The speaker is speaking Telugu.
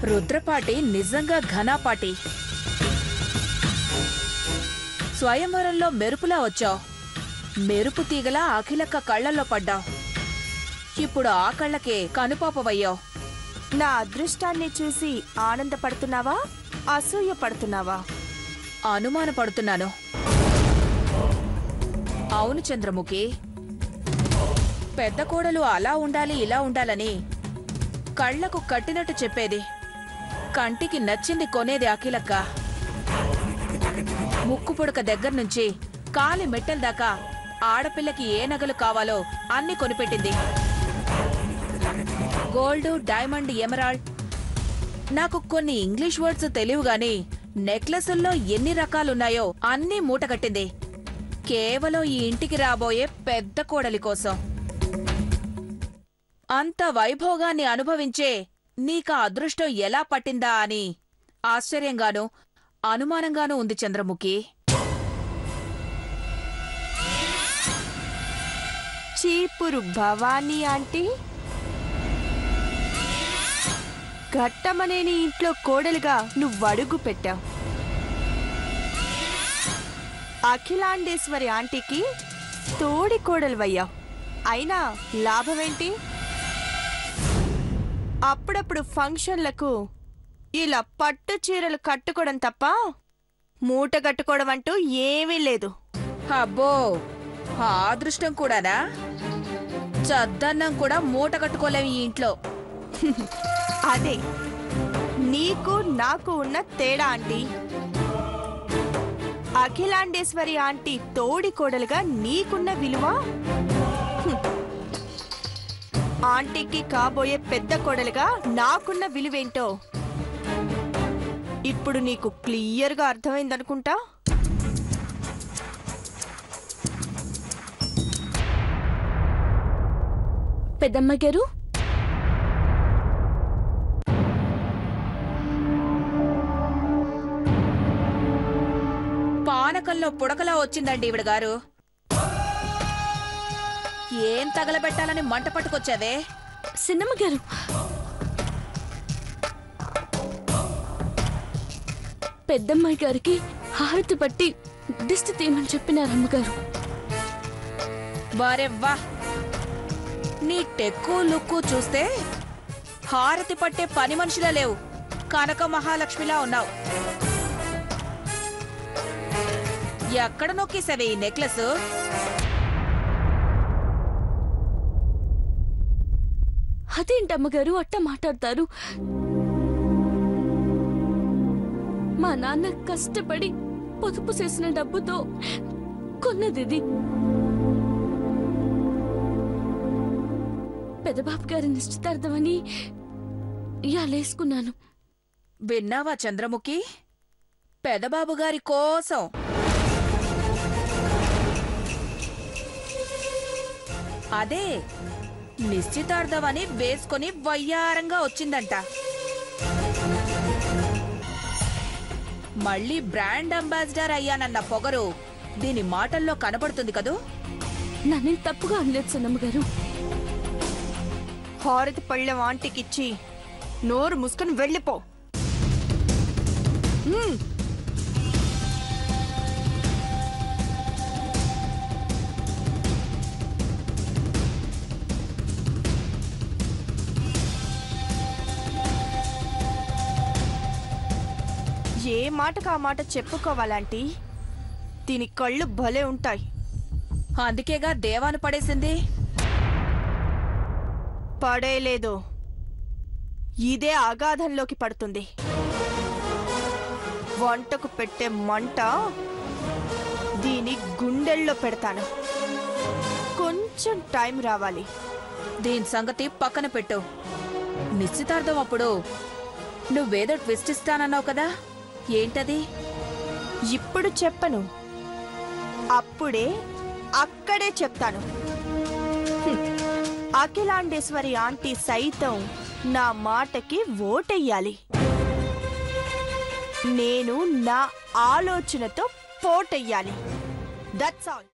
రుద్రపాటి నిజంగా ఘనాపాటి. స్వయంవరంలో మెరుపులా వచ్చావు. మెరుపు తీగలా అఖిలక్క కళ్లల్లో పడ్డావు. ఇప్పుడు ఆ కళ్ళకే కనుపాపవయ్యావు. నా అదృష్టాన్ని చూసి ఆనందపడుతున్నావా, అసూయ పడుతున్నావా? అనుమానపడుతున్నాను. అవును చంద్రముఖి, పెద్ద కోడలు అలా ఉండాలి ఇలా ఉండాలని కళ్లకు కట్టినట్టు చెప్పేది. కంటికి నచ్చింది కొనేది అఖిలక్క. ముక్కు పుడక దగ్గర్నుంచి కాలి మెట్టెల దాకా ఆడపిల్లకి ఏ నగలు కావాలో అన్ని కొనిపెట్టింది. Gold, diamond, emerald. నాకు కొన్ని ఇంగ్లీష్ వర్డ్స్ తెలియగాని నెక్లెసుల్లో ఎన్ని రకాలున్నాయో అన్నీ మూటగట్టింది. కేవలం ఈ ఇంటికి రాబోయే పెద్ద కోడలి కోసం. అంత వైభోగాన్ని అనుభవించే నీకా అదృష్టం ఎలా పట్టిందా అని ఆశ్చర్యంగానూ అనుమానంగానూ ఉంది చంద్రముఖి. చీపురు భవానీ ఆంటీ, ఘట్టమనేని ఇంట్లో కోడలుగా నువ్వడుగు పెట్టావు. అఖిలాండేశ్వరి ఆంటీకి తోడి కోడలువయ్యావు. అయినా లాభమేంటి? అప్పుడప్పుడు ఫంక్షన్లకు ఇలా పట్టు చీరలు కట్టుకోవడం తప్ప మూట కట్టుకోవడం అంటూ ఏమీ లేదు. అబ్బో, ఆ అదృష్టం కూడానా? చద్దన్నం కూడా మూట కట్టుకోలేము ఈ ఇంట్లో. అదే నీకు నాకు ఉన్న తేడా ఆంటీ. అఖిలాండేశ్వరి ఆంటీ తోడి కోడలుగా నీకున్న విలువ, ఆంటీకి కాబోయే పెద్ద కోడలుగా నాకున్న విలువేంటో ఇప్పుడు నీకు క్లియర్గా అర్థమైందనుకుంటా. పెద్దమ్మ గారు, పానకంలో పుడకలా వచ్చిందండి ఈవిడ గారు. ఏం తగలబెట్టాలని మంట పట్టుకొచ్చావే? సిన్నమ్మ గారు, పెద్దమ్మాయి గారికి హారతి పట్టి దిష్టి తీయమని చెప్పినారమ్మగారు. వారెవ్వా, నీ టెక్కు లుక్కు చూస్తే హారతి పట్టే పని మనిషిలా లేవు, కనక మహాలక్ష్మిలా ఉన్నావు. ఎక్కడ నొక్కేసావే ఈ నెక్లెస్? అదేంటమ్మగారు అట్ట మాట్లాడతారు? మా నాన్న కష్టపడి పొదుపు చేసిన డబ్బుతో కొన్నది. పెదబాబు గారి నిశ్చితార్థమని ఇయాలేసుకున్నాను. విన్నావా చంద్రముఖి? పెదబాబు గారి కోసం. అదే నిశ్చితార్థమని వేసుకొని వయ్యారంగా వచ్చిందంట. మళ్ళీ బ్రాండ్ అంబాసిడర్ అయ్యానన్న పొగరు దీని మాటల్లో కనపడుతుంది కదూ. నన్నేం తప్పుగా అనలేదు సన్నమ్మగారు. హారతి పళ్ళెం ఆంటీకిచ్చి నోరు మూసుకొని వెళ్ళిపో. ఏ మాటకు ఆ మాట చెప్పుకోవాలంటీ. దీని కళ్ళు భలే ఉంటాయి. అందుకేగా దేవాను పడేసింది. పడేలేదు, ఇదే అగాధంలోకి పడుతుంది. వంటకు పెట్టే మంట దీని గుండెల్లో పెడతాను. కొంచెం టైం రావాలి. దీని సంగతి పక్కన పెట్టు. నిశ్చితార్థం అప్పుడు నువ్వేదో ట్విస్ట్ ఇస్తానన్నావు కదా, ఏంటది? ఇప్పుడు చెప్పను, అప్పుడే అక్కడే చెప్తాను. అఖిలాండేశ్వరి ఆంటీ సైతం నా మాటకి ఓటెయ్యాలి. నేను నా ఆలోచనతో పోటెయ్యాలి. That's all.